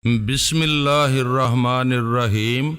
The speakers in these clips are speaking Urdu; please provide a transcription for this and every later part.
بسم اللہ الرحمن الرحیم۔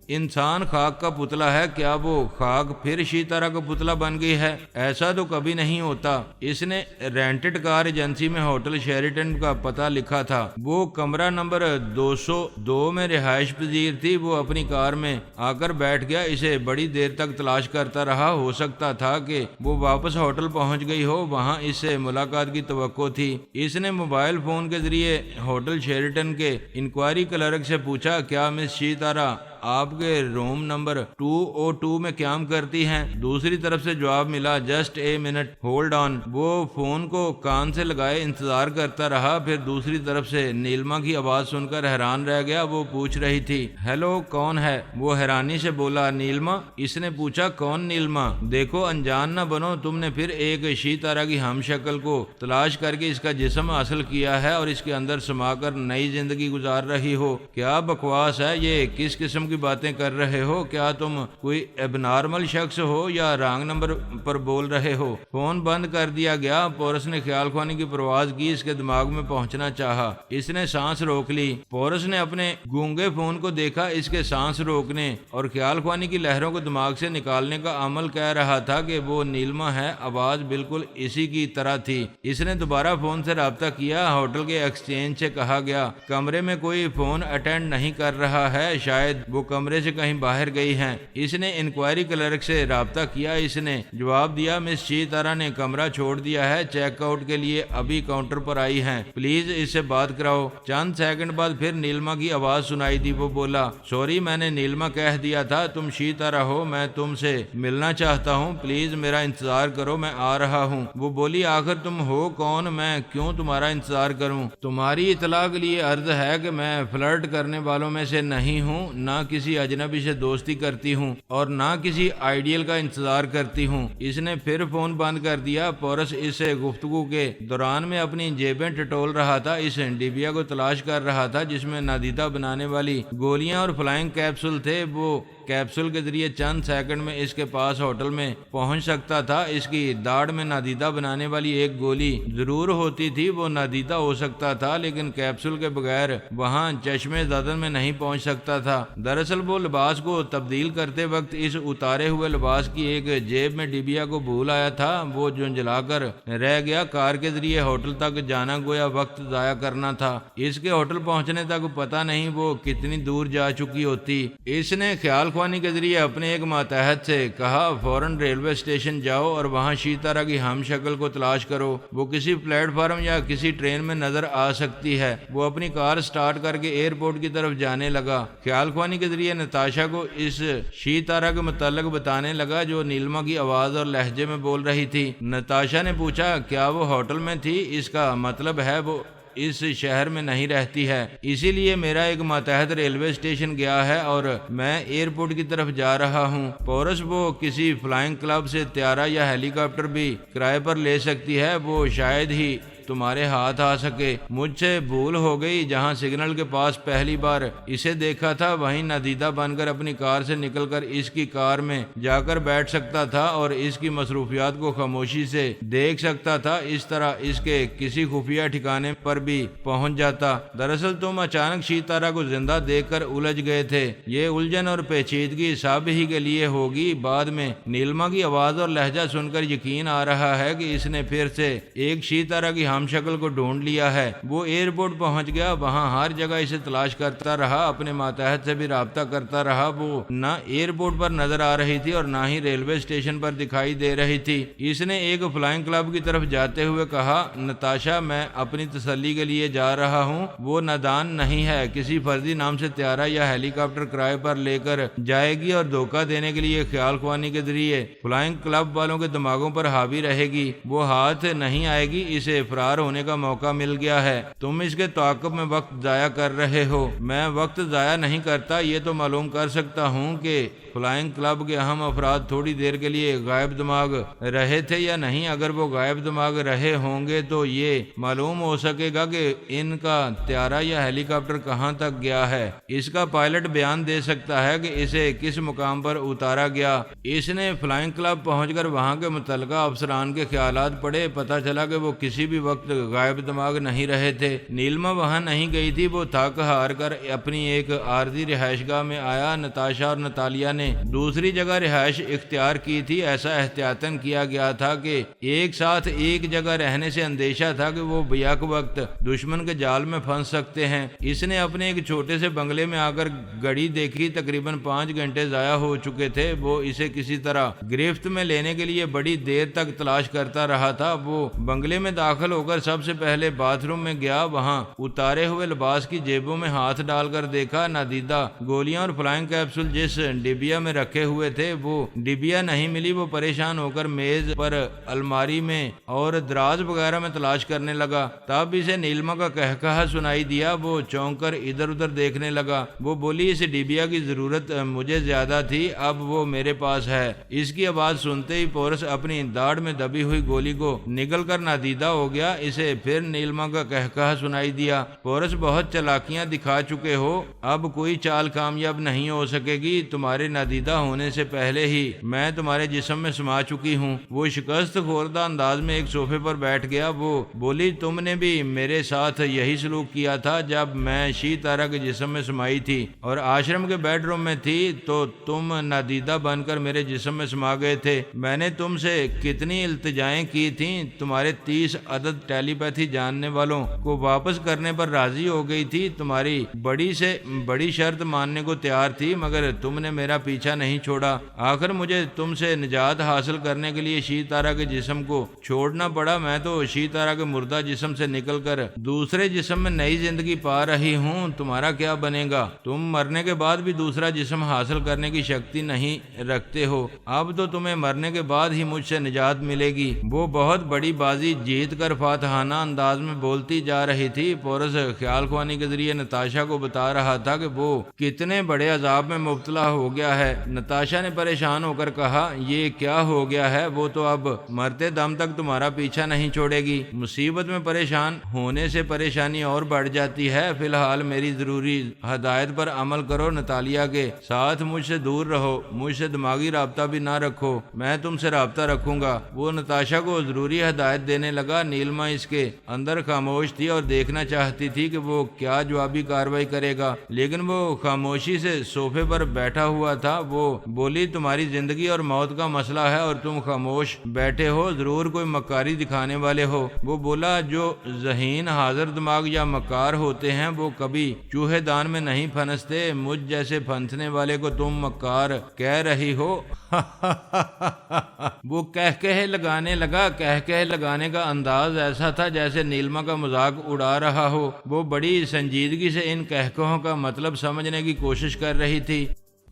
انسان خاک کا پتلا ہے، کیا وہ خاک پھر اسی طرح کا پتلا بن گئی ہے؟ ایسا تو کبھی نہیں ہوتا۔ اس نے رینٹڈ کار ایجنسی میں ہوٹل شیریٹن کا پتہ لکھا تھا۔ وہ کمرہ نمبر 202 میں رہائش پذیر تھی۔ وہ اپنی کار میں آ کر بیٹھ گیا، اسے بڑی دیر تک تلاش کرتا رہا۔ ہو سکتا تھا کہ وہ واپس ہوٹل پہنچ گئی ہو، وہاں اس سے ملاقات کی توقع تھی۔ اس نے موبائل فون کے ذریعے ہوٹل شیریٹن کے انکوائری کلرک سے پوچھا، کیا مس شیتارا آپ کے روم نمبر 202 میں قیام کرتی ہیں؟ دوسری طرف سے جواب ملا، just a minute hold on. وہ فون کو کان سے لگائے انتظار کرتا رہا، پھر دوسری طرف سے نیلما کی آواز سن کر حیران رہ گیا۔ وہ پوچھ رہی تھی، ہیلو کون ہے؟ وہ حیرانی سے بولا، نیلما۔ اس نے پوچھا، کون نیلما؟ دیکھو انجان نہ بنو، تم نے پھر ایک شیتارا کی ہم شکل کو تلاش کر کے اس کا جسم حاصل کیا ہے اور اس کے اندر سما کر نئی زندگی گزار رہی ہو۔ کیا بکواس ہے یہ؟ کس قسم کی باتیں کر رہے ہو؟ کیا تم کوئی اب نارمل شخص ہو یا رانگ نمبر پر بول رہے ہو؟ فون بند کر دیا گیا۔ پورس نے خیال خوانی کی پرواز کی، اس کے دماغ میں پہنچنا چاہا۔ اس نے سانس روک لی۔ پورس نے اپنے گونگے فون کو دیکھا، اس کے سانس روکنے اور خیال خوانی کی لہروں کو دماغ سے نکالنے کا عمل کہہ رہا تھا کہ وہ نیلما ہے۔ آواز بالکل اسی کی طرح تھی۔ اس نے دوبارہ فون سے رابطہ کیا۔ ہوٹل کے ایکسچینج سے کہا گیا، کمرے میں کوئی فون اٹینڈ نہیں کر رہا ہے، شاید وہ کمرے سے کہیں باہر گئی ہیں۔ اس نے انکوائری کلرک سے رابطہ کیا۔ اس نے جواب دیا، مس شیتارا نے کمرہ چھوڑ دیا ہے، چیک آؤٹ کے لیے ابھی کاؤنٹر پر آئی ہیں، پلیز اس سے بات کراؤ۔ چند سیکنڈ بعد پھر نیلما کی آواز سنائی دی۔ وہ بولا، سوری میں نے نیلما کہہ دیا تھا، تم شیتارا ہو، میں تم سے ملنا چاہتا ہوں، پلیز میرا انتظار کرو، میں آ رہا ہوں۔ وہ بولی، آخر تم ہو کون؟ میں کیوں تمہارا انتظار کروں؟ تمہاری اطلاع کے لیے عرض ہے کہ میں فلرٹ کرنے والوں میں سے نہیں ہوں، نہ کسی اجنبی سے دوستی کرتی ہوں اور نہ کسی آئیڈیل کا انتظار کرتی ہوں۔ اس نے پھر فون بند کر دیا۔ پورس اس سے گفتگو کے دوران میں اپنی جیبیں ٹٹول رہا تھا۔ اس ڈبیا کو تلاش کر رہا تھا جس میں نادیدہ بنانے والی گولیاں اور فلائنگ کیپسول تھے۔ وہ کیپسول کے ذریعے چند سیکنڈ میں اس کے پاس ہوٹل میں پہنچ سکتا تھا۔ اس کی داڑھ میں نادیدہ بنانے والی ایک گولی ضرور ہوتی تھی، وہ نادیدہ ہو سکتا تھا لیکن کیپسول کے بغیر وہاں چشمے زدن میں نہیں پہنچ سکتا تھا۔ دراصل وہ لباس کو تبدیل کرتے وقت اس اتارے ہوئے لباس کی ایک جیب میں ڈبیا کو بھول آیا تھا۔ وہ جھنجھلا کر رہ گیا۔ کار کے ذریعے ہوٹل تک جانا گویا وقت ضائع کرنا تھا۔ اس کے ہوٹل پہنچنے تک پتہ نہیں وہ کتنی دور جا چکی ہوتی۔ اس نے خیال خوانی کے ذریعے اپنے ایک ماتحت سے کہا، فوراً ریلوے اسٹیشن جاؤ اور وہاں شیتارا کی ہم شکل کو تلاش کرو، وہ کسی پلیٹ فارم یا کسی ٹرین میں نظر آ سکتی ہے۔ وہ اپنی کار سٹارٹ کر کے ایئرپورٹ کی طرف جانے لگا۔ خیال خوانی کے ذریعے نتاشا کو اس شیتارا کے متعلق بتانے لگا جو نیلما کی آواز اور لہجے میں بول رہی تھی۔ نتاشا نے پوچھا، کیا وہ ہوٹل میں تھی؟ اس کا مطلب ہے وہ اس شہر میں نہیں رہتی ہے، اسی لیے میرا ایک ماتحت ریلوے اسٹیشن گیا ہے اور میں ایئرپورٹ کی طرف جا رہا ہوں۔ پورس، وہ کسی فلائنگ کلب سے طیارہ یا ہیلی کاپٹر بھی کرائے پر لے سکتی ہے، وہ شاید ہی تمہارے ہاتھ آ سکے۔ مجھ سے بھول ہو گئی، جہاں سگنل کے پاس پہلی بار اسے دیکھا تھا وہیں نادیدہ بن کر اپنی کار سے نکل کر اس کی کار میں جا کر بیٹھ سکتا تھا اور اس کی مصروفیات کو خاموشی سے دیکھ سکتا تھا، اس طرح اس کے کسی خفیہ ٹھکانے پر بھی پہنچ جاتا۔ دراصل تم اچانک شیتارا کو زندہ دیکھ کر الجھ گئے تھے۔ یہ الجھن اور پیچیدگی سب ہی کے لیے ہوگی۔ بعد میں نیلما کی آواز اور لہجہ سن کر یقین آ رہا ہے کہ اس نے پھر سے ایک شیتارا کی ہم شکل کو ڈھونڈ لیا ہے۔ وہ ایئرپورٹ پہنچ گیا، وہاں ہر جگہ اسے تلاش کرتا رہا، اپنے ماتحت سے بھی رابطہ کرتا رہا۔ وہ نہ ایئرپورٹ پر نظر آ رہی تھی اور نہ ہی ریلوے اسٹیشن پر دکھائی دے رہی تھی۔ اس نے ایک فلائنگ کلب کی طرف جاتے ہوئے کہا، نتاشا میں اپنی تسلی کے لیے جا رہا ہوں، وہ نادان نہیں ہے، کسی فرضی نام سے طیارہ یا ہیلی کاپٹر کرائے پر لے کر جائے گی اور دھوکہ دینے کے لیے خیال خوانی کے ذریعے فلائنگ کلب والوں کے دماغوں پر حاوی رہے گی۔ وہ ہاتھ نہیں آئے گی، اسے فرار ہونے کا موقع مل گیا ہے۔ تم اس کے تعاقب میں وقت ضائع کر رہے ہو۔ میں وقت ضائع نہیں کرتا، یہ تو معلوم کر سکتا ہوں کہ فلائنگ کلب کے اہم افراد تھوڑی دیر کے لیے غائب دماغ رہے تھے یا نہیں؟ اگر وہ غائب دماغ رہے ہوں گے تو یہ معلوم ہو سکے گا کہ ان کا طیارہ یا ہیلی کاپٹر کہاں تک گیا ہے۔ اس کا پائلٹ بیان دے سکتا ہے کہ اسے کس مقام پر اتارا گیا۔ اس نے فلائنگ کلب پہنچ کر وہاں کے متعلقہ افسران کے خیالات پڑھے، پتہ چلا کہ وہ کسی بھی وقت غائب دماغ نہیں رہے تھے۔ نیلما وہاں نہیں گئی تھی، وہ تھک ہار کر اپنی ایک عارضی رہائش گاہ میں آیا۔ نتاشا اور نتالیا نے دوسری جگہ رہائش اختیار کی تھی۔ ایسا احتیاطاً کیا گیا تھا کہ ایک ساتھ ایک جگہ رہنے سے اندیشہ تھا کہ وہ بیک وقت دشمن کے جال میں پھنس سکتے ہیں۔ اس نے اپنے ایک چھوٹے سے بنگلے میں آ کر گھڑی دیکھی، تقریباً 5 گھنٹے ضائع ہو چکے تھے۔ وہ اسے کسی طرح گرفت میں لینے کے لیے بڑی دیر تک تلاش کرتا رہا تھا۔ وہ بنگلے میں داخل ہو کر سب سے پہلے باتھ روم میں گیا، وہاں اتارے ہوئے لباس کی جیبوں میں ہاتھ ڈال کر دیکھا نادیدہ گولیاں اور فلائنگ کیپسول جس ڈبیا میں رکھے ہوئے تھے وہ ڈبیا نہیں ملی۔ وہ پریشان ہو کر میز پر، الماری میں اور دراز وغیرہ میں تلاش کرنے لگا۔ تب اسے نیلما کا کہکہا سنائی دیا۔ وہ چونک کر ادھر ادھر دیکھنے لگا۔ وہ بولی، اس ڈبیا کی ضرورت مجھے زیادہ تھی، اب وہ میرے پاس ہے۔ اس کی آواز سنتے ہی پورس اپنی داڑھ میں دبی ہوئی گولی کو نگل کر نادیدہ ہو گیا۔ اسے پھر نیلما کا کہکہا سنائی دیا، پورس بہت چالاکیاں دکھا چکے ہو، اب کوئی چال کامیاب نہیں ہو سکے گی۔ تمہارے نادیدہ ہونے سے پہلے ہی میں تمہارے جسم میں سما چکی ہوں۔ وہ شکست خوردہ انداز میں ایک صوفے پر بیٹھ گیا۔ وہ بولی، تم نے بھی میرے ساتھ یہی سلوک کیا تھا جب میں شی تارا کے جسم میں سمائی تھی اور آشرم کے بیڈ روم میں تھی تو تم نادیدہ بن کر میرے جسم میں سما گئے تھے۔ میں نے تم سے کتنی التجائیں کی تھیں، تمہارے 30 عدد ٹیلی پیتھی جاننے والوں کو واپس کرنے پر راضی ہو گئی تھی، تمہاری بڑی سے بڑی شرط ماننے کو تیار تھی، مگر تم نے میرا پیچھا نہیں چھوڑا۔ آخر مجھے تم سے نجات حاصل کرنے کے لیے شی تارا کے جسم کو چھوڑنا پڑا۔ میں تو شی تارا کے مردہ جسم سے نکل کر دوسرے جسم میں نئی زندگی پا رہی ہوں۔ تمہارا کیا بنے گا؟ تم مرنے کے بعد بھی دوسرا جسم حاصل کرنے کی شکتی نہیں رکھتے ہو، اب تو تمہیں مرنے کے بعد ہی مجھ سے نجات ملے گی۔ وہ بہت بڑی بازی جیت کر فاتحانہ انداز میں بولتی جا رہی تھی۔ پورس خیال خوانی کے ذریعے نتاشا کو بتا رہا تھا کہ وہ کتنے بڑے عذاب میں مبتلا ہو گیا ہے۔ نتاشا نے پریشان ہو کر کہا، یہ کیا ہو گیا ہے؟ وہ تو اب مرتے دم تک تمہارا پیچھا نہیں چھوڑے گی۔ مصیبت میں پریشان ہونے سے پریشانی اور بڑھ جاتی ہے۔ فی الحال میری ضروری ہدایت پر عمل کرو، نتالیا کے ساتھ مجھ سے دور رہو، مجھ سے دماغی رابطہ بھی نہ رکھو، میں تم سے رابطہ رکھوں گا۔ وہ نتاشا کو ضروری ہدایت دینے لگا۔ نیلما اس کے اندر خاموش تھی اور دیکھنا چاہتی تھی کہ وہ کیا جوابی کارروائی کرے گا، لیکن وہ خاموشی سے صوفے پر بیٹھا ہوا تھا۔ وہ بولی، تمہاری زندگی اور موت کا مسئلہ ہے اور تم خاموش بیٹھے ہو، ضرور کوئی مکاری دکھانے والے ہو۔ وہ بولا، جو ذہین حاضر دماغ یا مکار ہوتے ہیں وہ کبھی چوہے دان میں نہیں پھنستے، مجھ جیسے پھنسنے والے کو تم مکار کہہ رہی ہو۔ وہ کہکہے لگانے لگا۔ کہکہے لگانے کا انداز ایسا تھا جیسے نیلما کا مذاق اڑا رہا ہو۔ وہ بڑی سنجیدگی سے ان کہکہوں کا مطلب سمجھنے کی کوشش کر رہی تھی۔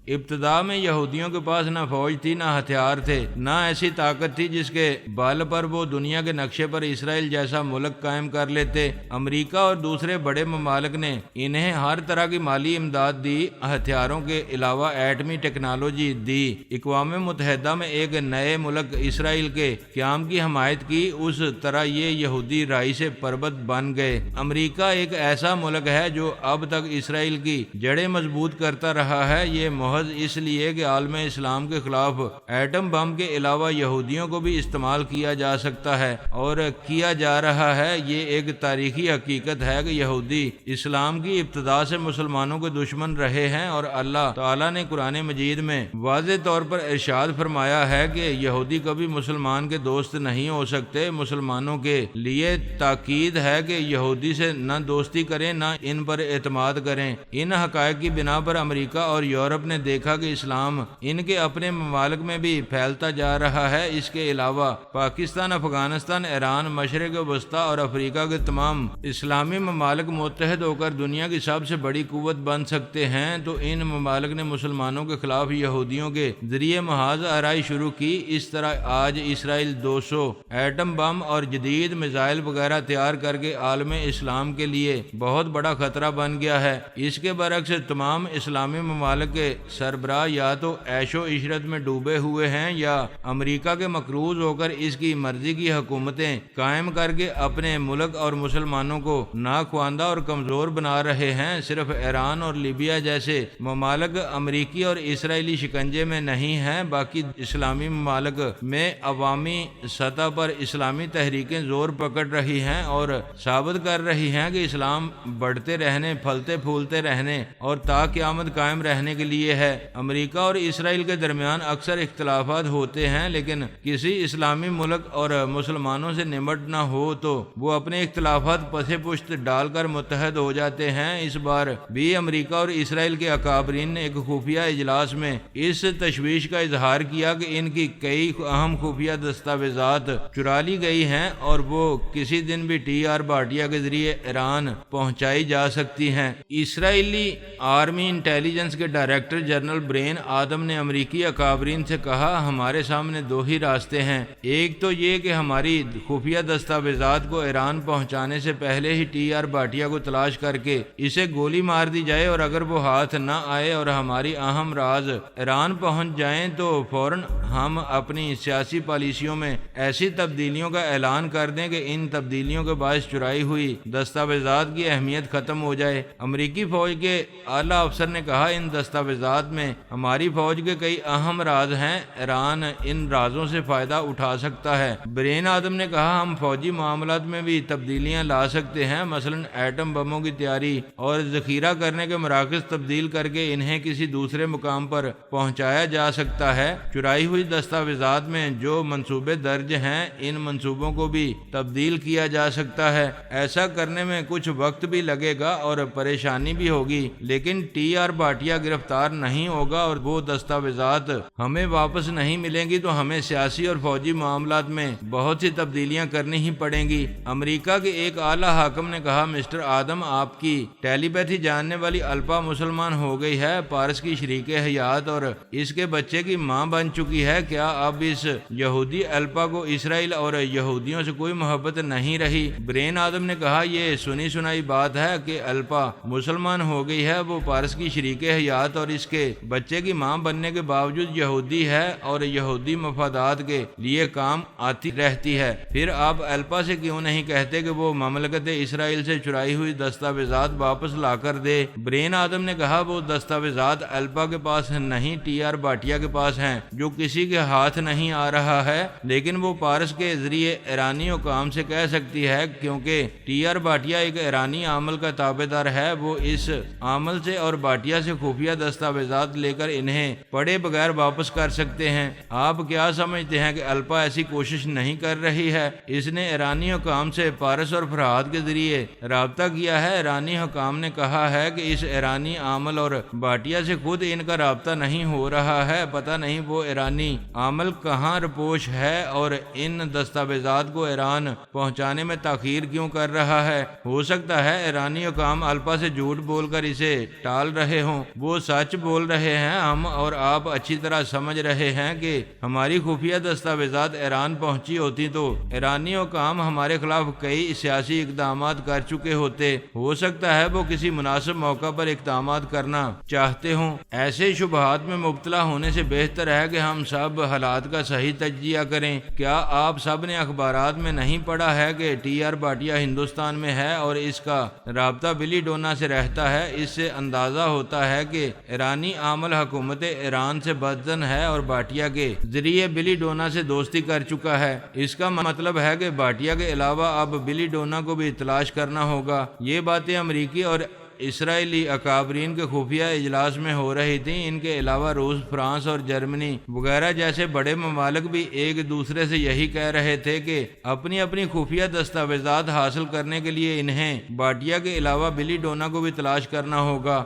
ابتدا میں یہودیوں کے پاس نہ فوج تھی، نہ ہتھیار تھے، نہ ایسی طاقت تھی جس کے بل پر وہ دنیا کے نقشے پر اسرائیل جیسا ملک قائم کر لیتے۔ امریکہ اور دوسرے بڑے ممالک نے انہیں ہر طرح کی مالی امداد دی، ہتھیاروں کے علاوہ ایٹمی ٹیکنالوجی دی۔ اقوام متحدہ میں ایک نئے ملک اسرائیل کے قیام کی حمایت کی، اس طرح یہ یہودی رائی سے پربت بن گئے۔ امریکہ ایک ایسا ملک ہے جو اب تک اسرائیل کی جڑیں مضبوط کرتا رہا ہے۔ یہ اس لیے کہ عالم اسلام کے خلاف ایٹم بم کے علاوہ یہودیوں کو بھی استعمال کیا جا سکتا ہے اور کیا جا رہا ہے۔ یہ ایک تاریخی حقیقت ہے کہ یہودی اسلام کی ابتدا سے مسلمانوں کے دشمن رہے ہیں، اور اللہ تعالیٰ نے قرآن مجید میں واضح طور پر ارشاد فرمایا ہے کہ یہودی کبھی مسلمان کے دوست نہیں ہو سکتے۔ مسلمانوں کے لیے تاکید ہے کہ یہودی سے نہ دوستی کریں، نہ ان پر اعتماد کریں۔ ان حقائق کی بنا پر امریکہ اور یورپ نے دیکھا کہ اسلام ان کے اپنے ممالک میں بھی پھیلتا جا رہا ہے۔ اس کے علاوہ پاکستان، افغانستان، ایران، مشرق وسطی اور افریقہ کے تمام اسلامی ممالک متحد ہو کر دنیا کی سب سے بڑی قوت بن سکتے ہیں۔ تو ان ممالک نے مسلمانوں کے خلاف یہودیوں کے ذریعے محاذ آرائی شروع کی۔ اس طرح آج اسرائیل 200 ایٹم بم اور جدید میزائل وغیرہ تیار کر کے عالم اسلام کے لیے بہت بڑا خطرہ بن گیا ہے۔ اس کے برعکس تمام اسلامی ممالک کے سربراہ یا تو عیش و عشرت میں ڈوبے ہوئے ہیں یا امریکہ کے مقروض ہو کر اس کی مرضی کی حکومتیں قائم کر کے اپنے ملک اور مسلمانوں کو ناخواندہ اور کمزور بنا رہے ہیں۔ صرف ایران اور لیبیا جیسے ممالک امریکی اور اسرائیلی شکنجے میں نہیں ہیں، باقی اسلامی ممالک میں عوامی سطح پر اسلامی تحریکیں زور پکڑ رہی ہیں اور ثابت کر رہی ہیں کہ اسلام بڑھتے رہنے، پھلتے پھولتے رہنے اور تا قیامت قائم رہنے کے لیے ہے۔ امریکہ اور اسرائیل کے درمیان اکثر اختلافات ہوتے ہیں، لیکن کسی اسلامی ملک اور مسلمانوں سے نمٹنا ہو تو وہ اپنے اختلافات پسے پشت ڈال کر متحد ہو جاتے ہیں۔ اس بار بھی امریکہ اور اسرائیل کے اکابرین نے ایک خفیہ اجلاس میں اس تشویش کا اظہار کیا کہ ان کی کئی اہم خفیہ دستاویزات چرا لی گئی ہیں اور وہ کسی دن بھی ٹی آر بھاٹیا کے ذریعے ایران پہنچائی جا سکتی ہیں۔ اسرائیلی آرمی انٹیلیجنس کے ڈائریکٹر جنرل برین آدم نے امریکی اکابرین سے کہا، ہمارے سامنے دو ہی راستے ہیں، ایک تو یہ کہ ہماری خفیہ دستاویزات کو ایران پہنچانے سے پہلے ہی ٹی آر بھاٹیا کو تلاش کر کے اسے گولی مار دی جائے، اور اگر وہ ہاتھ نہ آئے اور ہماری اہم راز ایران پہنچ جائیں تو فوراً ہم اپنی سیاسی پالیسیوں میں ایسی تبدیلیوں کا اعلان کر دیں کہ ان تبدیلیوں کے باعث چرائی ہوئی دستاویزات کی اہمیت ختم ہو جائے۔ امریکی فوج کے اعلیٰ افسر نے کہا، ان دستاویزات میں ہماری فوج کے کئی اہم راز ہیں، ایران ان رازوں سے فائدہ اٹھا سکتا ہے۔ برین آدم نے کہا، ہم فوجی معاملات میں بھی تبدیلیاں لا سکتے ہیں، مثلا ایٹم بموں کی تیاری اور ذخیرہ کرنے کے مراکز تبدیل کر کے انہیں کسی دوسرے مقام پر پہنچایا جا سکتا ہے۔ چرائی ہوئی دستاویزات میں جو منصوبے درج ہیں، ان منصوبوں کو بھی تبدیل کیا جا سکتا ہے۔ ایسا کرنے میں کچھ وقت بھی لگے گا اور پریشانی بھی ہوگی، لیکن ٹی آر بھاٹیا گرفتار نہیں ہوگا اور وہ دستاویزات ہمیں واپس نہیں ملیں گی تو ہمیں سیاسی اور فوجی معاملات میں بہت سی تبدیلیاں کرنی ہی پڑیں گی۔ امریکہ کے ایک اعلیٰ حاکم نے کہا، مسٹر آدم، آپ کی ٹیلی پیتھی جاننے والی الپا مسلمان ہو گئی ہے، پارس کی شریک حیات اور اس کے بچے کی ماں بن چکی ہے، کیا اب اس یہودی الپا کو اسرائیل اور یہودیوں سے کوئی محبت نہیں رہی؟ برین آدم نے کہا، یہ سنی سنائی بات ہے کہ الپا مسلمان ہو گئی ہے، وہ پارس کی شریک حیات اور اس کے بچے کی ماں بننے کے باوجود یہودی ہے اور یہودی مفادات کے لیے کام آتی رہتی ہے، پھر آپ الپا سے کیوں نہیں کہتے کہ وہ مملکت اسرائیل سے چرائی ہوئی دستاویزات واپس لا کر دے؟ برین آدم نے کہا، وہ دستاویزات الپا کے پاس نہیں، ٹی آر بھاٹیا کے پاس ہیں، جو کسی کے ہاتھ نہیں آ رہا ہے، لیکن وہ پارس کے ذریعے ایرانی حکام سے کہہ سکتی ہے، کیونکہ ٹی آر بھاٹیا ایک ایرانی عامل کا تابع دار ہے، وہ اس عامل سے اور بھاٹیا سے خفیہ دستاویزات لے کر انہیں پڑھے بغیر واپس کر سکتے ہیں۔ آپ کیا سمجھتے ہیں کہ الپا ایسی کوشش نہیں کر رہی ہے؟ اس نے ایرانی حکام سے پارس اور فرحات کے ذریعے رابطہ کیا ہے۔ ایرانی حکام نے کہا ہے کہ اس ایرانی عامل اور بھاٹیا سے خود ان کا رابطہ نہیں ہو رہا ہے، پتہ نہیں وہ ایرانی عامل کہاں رپوش ہے اور ان دستاویزات کو ایران پہنچانے میں تاخیر کیوں کر رہا ہے۔ ہو سکتا ہے ایرانی حکام الپا سے جھوٹ بول کر اسے ٹال رہے ہوں، وہ سچ بول رہے ہیں۔ ہم اور آپ اچھی طرح سمجھ رہے ہیں کہ ہماری خفیہ دستاویزات ایران پہنچی ہوتی تو ایرانی حکام ہمارے خلاف کئی سیاسی اقدامات کر چکے ہوتے۔ ہو سکتا ہے وہ کسی مناسب موقع پر اقدامات کرنا چاہتے ہوں۔ ایسے شبہات میں مبتلا ہونے سے بہتر ہے کہ ہم سب حالات کا صحیح تجزیہ کریں۔ کیا آپ سب نے اخبارات میں نہیں پڑھا ہے کہ ٹی آر بھاٹیا ہندوستان میں ہے اور اس کا رابطہ بلی ڈونا سے رہتا ہے؟ اس سے اندازہ ہوتا ہے کہ ایرانی عامل حکومت ایران سے بدظن ہے اور بھاٹیا کے ذریعے بلی ڈونا سے دوستی کر چکا ہے۔ اس کا مطلب ہے کہ بھاٹیا کے علاوہ اب بلی ڈونا کو بھی تلاش کرنا ہوگا۔ یہ باتیں امریکی اور اسرائیلی اکابرین کے خفیہ اجلاس میں ہو رہی تھیں۔ ان کے علاوہ روس، فرانس اور جرمنی وغیرہ جیسے بڑے ممالک بھی ایک دوسرے سے یہی کہہ رہے تھے کہ اپنی اپنی خفیہ دستاویزات حاصل کرنے کے لیے انہیں بھاٹیا کے علاوہ بلی ڈونا کو بھی تلاش کرنا ہوگا۔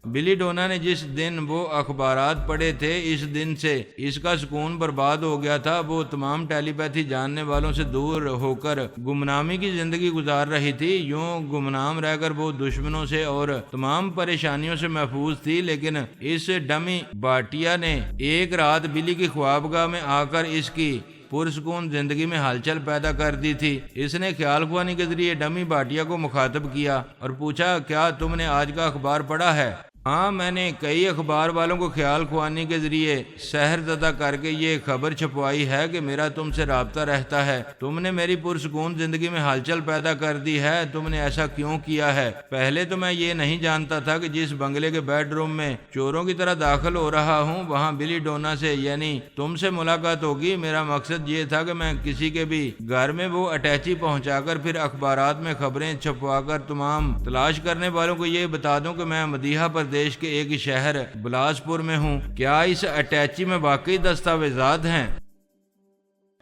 بلی ڈونا نے جس دن وہ اخبارات پڑھے تھے، اس دن سے اس کا سکون برباد ہو گیا تھا۔ وہ تمام ٹیلی پیتھی جاننے والوں سے دور ہو کر گمنامی کی زندگی گزار رہی تھی۔ یوں گمنام رہ کر وہ دشمنوں سے اور تمام پریشانیوں سے محفوظ تھی، لیکن اس ڈمی بھاٹیا نے ایک رات بلی کی خوابگاہ میں آ کر اس کی پرسکون زندگی میں ہلچل پیدا کر دی تھی۔ اس نے خیال خوانی کے ذریعے ڈمی بھاٹیا کو مخاطب کیا اور پوچھا، کیا تم نے آج کا اخبار پڑھا ہے؟ ہاں، میں نے کئی اخبار والوں کو خیال خوانی کے ذریعے سحر زدہ کر کے یہ خبر چھپوائی ہے کہ میرا تم سے رابطہ رہتا ہے۔ تم نے میری پرسکون زندگی میں ہلچل پیدا کر دی ہے۔ تم نے ایسا کیوں کیا ہے؟ پہلے تو میں یہ نہیں جانتا تھا کہ جس بنگلے کے بیڈ روم میں چوروں کی طرح داخل ہو رہا ہوں وہاں بلی ڈونا سے یعنی تم سے ملاقات ہوگی۔ میرا مقصد یہ تھا کہ میں کسی کے بھی گھر میں وہ اٹیچی پہنچا کر پھر اخبارات میں خبریں چھپوا کر تمام تلاش کرنے والوں کو یہ بتا دوں کہ میں مدیحہ پردیش کے ایک شہر بلاسپور میں ہوں۔ کیا اس اٹیچی میں واقعی دستاویزات ہیں؟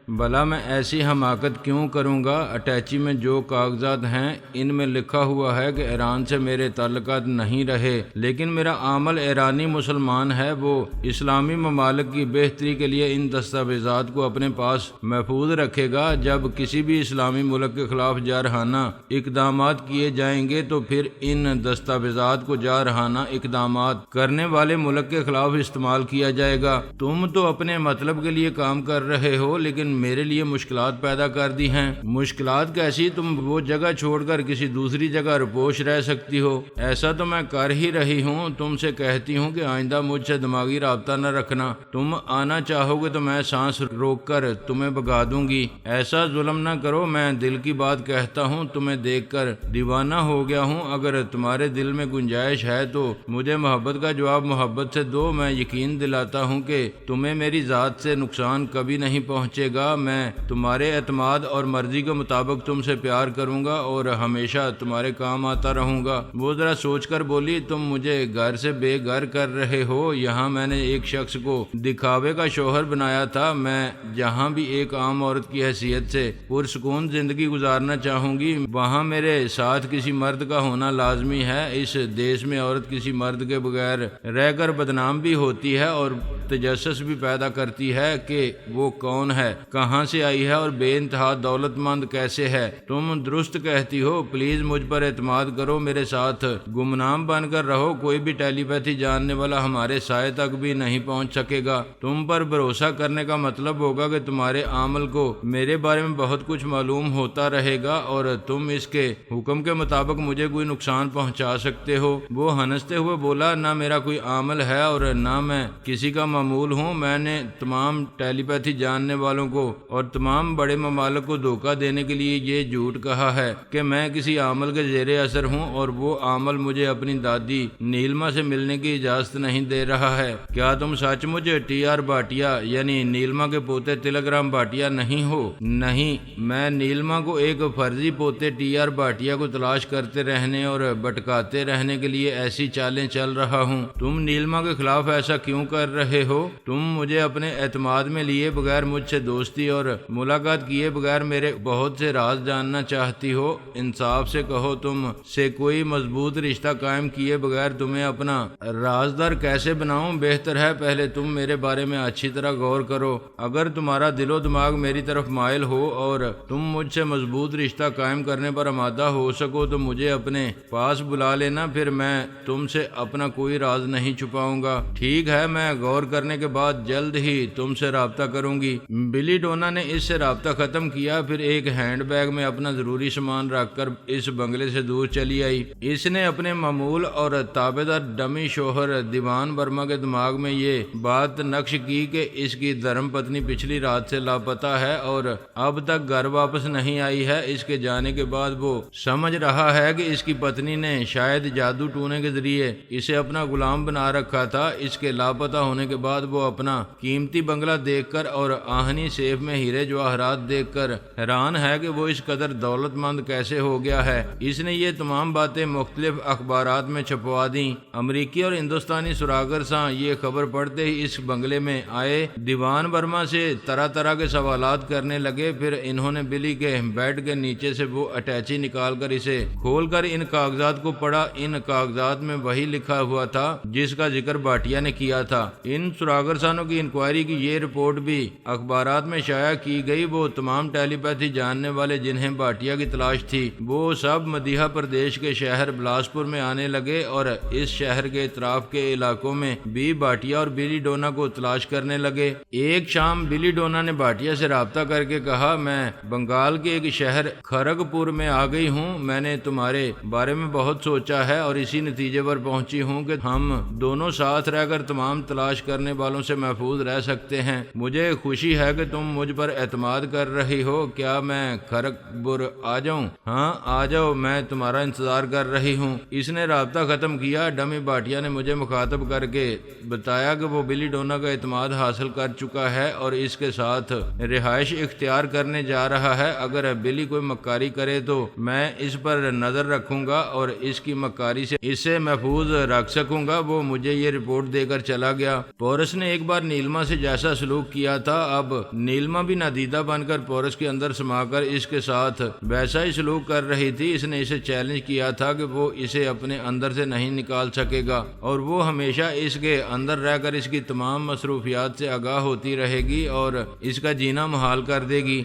بھلا میں ایسی حماقت کیوں کروں گا؟ اٹیچی میں جو کاغذات ہیں ان میں لکھا ہوا ہے کہ ایران سے میرے تعلقات نہیں رہے، لیکن میرا عامل ایرانی مسلمان ہے۔ وہ اسلامی ممالک کی بہتری کے لیے ان دستاویزات کو اپنے پاس محفوظ رکھے گا۔ جب کسی بھی اسلامی ملک کے خلاف جارحانہ اقدامات کیے جائیں گے تو پھر ان دستاویزات کو جارحانہ اقدامات کرنے والے ملک کے خلاف استعمال کیا جائے گا۔ تم تو اپنے مطلب کے لیے کام کر رہے ہو لیکن میرے لیے مشکلات پیدا کر دی ہیں۔ مشکلات کیسی؟ تم وہ جگہ چھوڑ کر کسی دوسری جگہ رپوش رہ سکتی ہو۔ ایسا تو میں کر ہی رہی ہوں۔ تم سے کہتی ہوں کہ آئندہ مجھ سے دماغی رابطہ نہ رکھنا۔ تم آنا چاہو گے تو میں سانس روک کر تمہیں بھگا دوں گی۔ ایسا ظلم نہ کرو، میں دل کی بات کہتا ہوں۔ تمہیں دیکھ کر دیوانہ ہو گیا ہوں۔ اگر تمہارے دل میں گنجائش ہے تو مجھے محبت کا جواب محبت سے دو۔ میں یقین دلاتا ہوں کہ تمہیں میری ذات سے نقصان کبھی نہیں پہنچے گا۔ میں تمہارے اعتماد اور مرضی کے مطابق تم سے پیار کروں گا اور ہمیشہ تمہارے کام آتا رہوں گا۔ وہ ذرا سوچ کر بولی، تم مجھے گھر سے بے گھر کر رہے ہو۔ یہاں میں نے ایک شخص کو دکھاوے کا شوہر بنایا تھا۔ میں جہاں بھی ایک عام عورت کی حیثیت سے پرسکون زندگی گزارنا چاہوں گی وہاں میرے ساتھ کسی مرد کا ہونا لازمی ہے۔ اس دیش میں عورت کسی مرد کے بغیر رہ کر بدنام بھی ہوتی ہے اور تجسس بھی پیدا کرتی ہے کہ وہ کون ہے، کہاں سے آئی ہے اور بے انتہا دولت مند کیسے ہے۔ تم درست کہتی ہو، پلیز مجھ پر اعتماد کرو، میرے ساتھ گمنام بن کر رہو۔ کوئی بھی ٹیلی پیتھی جاننے والا ہمارے سائے تک بھی نہیں پہنچ سکے گا۔ تم پر بھروسہ کرنے کا مطلب ہوگا کہ تمہارے عامل کو میرے بارے میں بہت کچھ معلوم ہوتا رہے گا اور تم اس کے حکم کے مطابق مجھے کوئی نقصان پہنچا سکتے ہو۔ وہ ہنستے ہوئے بولا، نہ میرا کوئی عامل ہے اور نہ میں کسی کا معمول ہوں۔ میں نے تمام ٹیلی پیتھی جاننے والوں کو اور تمام بڑے ممالک کو دھوکہ دینے کے لیے یہ جھوٹ کہا ہے کہ میں کسی عامل کے زیر اثر ہوں اور وہ عامل مجھے اپنی دادی نیلما سے ملنے کی اجازت نہیں دے رہا ہے۔ کیا تم سچ مجھے ٹی آر بھاٹیا یعنی نیلما کے پوتے تلک رام بھاٹیا نہیں ہو؟ نہیں، میں نیلما کو ایک فرضی پوتے ٹی آر بھاٹیا کو تلاش کرتے رہنے اور بھٹکاتے رہنے کے لیے ایسی چالیں چل رہا ہوں۔ تم نیلما کے خلاف ایسا کیوں کر رہے ہو؟ تم مجھے اپنے اعتماد میں لیے بغیر مجھ سے دوستی اور ملاقات کیے بغیر میرے بہت سے راز جاننا چاہتی ہو۔ انصاف سے کہو، تم سے کوئی مضبوط رشتہ قائم کیے بغیر تمہیں اپنا رازدار کیسے بناؤں؟ بہتر ہے پہلے تم میرے بارے میں اچھی طرح غور کرو۔ اگر تمہارا دل و دماغ میری طرف مائل ہو اور تم مجھ سے مضبوط رشتہ قائم کرنے پر آمادہ ہو سکو تو مجھے اپنے پاس بلا لینا، پھر میں تم سے اپنا کوئی راز نہیں چھپاؤں گا۔ ٹھیک ہے، میں غور کرنے کے بعد جلد ہی تم سے رابطہ کروں گی۔ بلی ڈونا نے اس سے رابطہ ختم کیا، پھر ایک ہینڈ بیگ میں اپنا ضروری سامان رکھ کر اس بنگلے سے دور چلی آئی۔ اس نے اپنے معمول اور تابع دار ڈمی شوہر دیوان برما کے دماغ میں یہ بات نقش کی کہ اس کی دھرم پتنی پچھلی رات سے لاپتہ ہے اور اب تک گھر واپس نہیں آئی ہے۔ اس کے جانے کے بعد وہ سمجھ رہا ہے کہ اس کی پتنی نے شاید جادو ٹونے کے ذریعے اسے اپنا غلام بنا رکھا تھا۔ اس کے لاپتہ ہونے کے بعد وہ اپنا قیمتی بنگلہ دیکھ کر اور آہنی سیف میں ہیرے جواہرات دیکھ کر حیران ہے کہ وہ اس قدر دولت مند کیسے ہو گیا ہے۔ اس نے یہ تمام باتیں مختلف اخبارات میں چھپوا دیں۔ امریکی اور ہندوستانی سراغر ساں یہ خبر پڑھتے ہی اس بنگلے میں آئے، دیوان برما سے طرح طرح کے سوالات کرنے لگے۔ پھر انہوں نے بلی کے بیڈ کے نیچے سے وہ اٹیچی نکال کر اسے کھول کر ان کاغذات کو پڑھا۔ ان کاغذات میں وہی لکھا ہوا تھا جس کا ذکر بھاٹیا نے کیا تھا۔ ان سراغر سانوں کی انکوائری کی یہ رپورٹ بھی اخبارات میں میں شائع کی گئی وہ تمام ٹیلی پیتھی جاننے والے جنہیں بھاٹیا کی تلاش تھی وہ سب مدیحہ پردیش کے شہر بلاسپور میں آنے لگے اور اس شہر کے اطراف کے علاقوں میں بھی بھاٹیا اور بلی ڈونا کو تلاش کرنے لگے۔ ایک شام بلی ڈونا نے بھاٹیا سے رابطہ کر کے کہا، میں بنگال کے ایک شہر کھرگ پور میں آ گئی ہوں، میں نے تمہارے بارے میں بہت سوچا ہے اور اسی نتیجے پر پہنچی ہوں کہ ہم دونوں ساتھ رہ کر تمام تلاش کرنے والوں سے محفوظ رہ سکتے ہیں۔ مجھے خوشی ہے کہ تم مجھ پر اعتماد کر رہی ہو، کیا میں کھرگ پور آ جاؤں؟ ہاں آ جاؤ، میں تمہارا انتظار کر رہی ہوں۔ اس نے رابطہ ختم کیا۔ ڈمی بھاٹیا نے مجھے مخاطب کر کے بتایا کہ وہ بلی ڈونا کا اعتماد حاصل کر چکا ہے اور اس کے ساتھ رہائش اختیار کرنے جا رہا ہے۔ اگر بلی کوئی مکاری کرے تو میں اس پر نظر رکھوں گا اور اس کی مکاری سے اسے محفوظ رکھ سکوں گا۔ وہ مجھے یہ رپورٹ دے کر چلا گیا۔ پورس نے ایک بار نیلما سے جیسا سلوک کیا تھا، اب نیلما بھی نادیدہ بن کر پورس کے اندر سما کر اس کے ساتھ ویسا ہی سلوک کر رہی تھی۔ اس نے اسے چیلنج کیا تھا کہ وہ اسے اپنے اندر سے نہیں نکال سکے گا اور وہ ہمیشہ اس کے اندر رہ کر اس کی تمام مصروفیات سے آگاہ ہوتی رہے گی اور اس کا جینا محال کر دے گی۔